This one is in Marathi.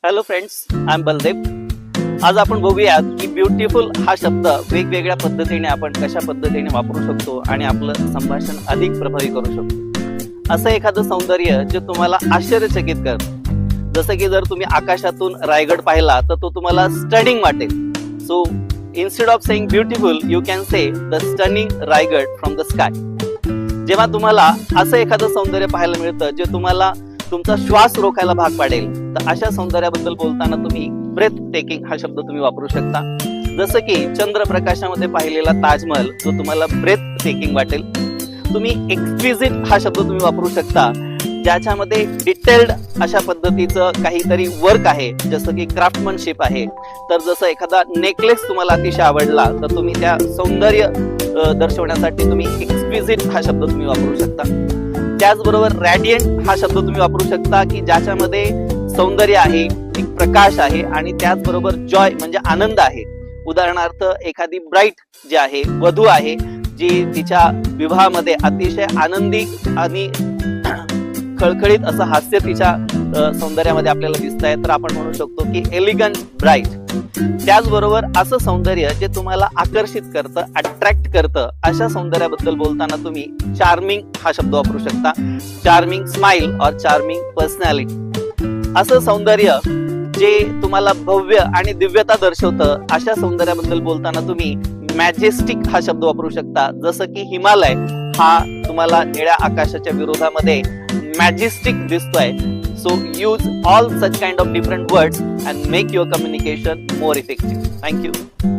Hello friends, I am Baldev. आज आपण बघूयात की ब्युटिफुल हा शब्द वेगवेगळ्या पद्धतीने आपण कशा पद्धतीने वापरू शकतो आणि आपलं संभाषण अधिक प्रभावी करू शकतो. असं एखादं सौंदर्य जे तुम्हाला आश्चर्यचकित करतं, जसं की जर तुम्ही आकाशातून रायगड पाहिला तर तो तुम्हाला स्टनिंग वाटेल. So instead of saying beautiful you can say the stunning Raigad from the sky. जेव्हा तुम्हाला असं एखादं सौंदर्य पाहायला मिळतं जे तुम्हाला तुमचा श्वास रोखायला भाग पाडेल, तर अशा सौंदर्याबद्दल बोलताना तुम्ही ब्रेथ टेकिंग हा शब्द तुम्ही वापरू शकता. जसं की चंद्रप्रकाशामध्ये पाहिलेला ताजमहल जो तुम्हाला ब्रेथ टेकिंग वाटेल. तुम्ही एक्सक्विजिट हा शब्द तुम्ही वापरू शकता, ज्याच्यामध्ये डिटेल्ड अशा पद्धतीचं काहीतरी वर्क आहे, जसं की क्राफ्टमनशिप आहे. तर जसं एखादा नेकलेस तुम्हाला अतिशय आवडला तर तुम्ही त्या सौंदर्य दर्शवण्यासाठी तुम्ही एक्सक्विजिट हा शब्द तुम्ही वापरू शकता. त्याचबरोबर रॅडियंट हा शब्द तुम्ही वापरू शकता, की ज्याच्यामध्ये सौंदर्य आहे, एक प्रकाश आहे आणि त्याचबरोबर जॉय म्हणजे आनंद आहे. उदाहरणार्थ एखादी ब्राईट जी आहे, वधू आहे, जी तिच्या विवाहामध्ये अतिशय आनंदी आणि खळखळीत असं हास्य तिच्या सौंदर्यामध्ये आपल्याला दिसत आहे, तर आपण म्हणू शकतो की एलिगंट ब्राईट. त्याचबरोबर असं सौंदर्य जे तुम्हाला आकर्षित करतं, अट्रॅक्ट करतं, अशा सौंदर्याबद्दल बोलताना तुम्ही चार्मिंग हा शब्द वापरू शकता. चार्मिंग स्माइल और चार्मिंग पर्सनॅलिटी. असं सौंदर्य जे तुम्हाला भव्य आणि दिव्यता दर्शवतं, अशा सौंदर्याबद्दल बोलताना तुम्ही मॅजेस्टिक हा शब्द वापरू शकता. जसं की हिमालय हा तुम्हाला निळ्या आकाशाच्या विरोधामध्ये मॅजेस्टिक दिसतोय. So use all such kind of different words and make your communication more effective. Thank you.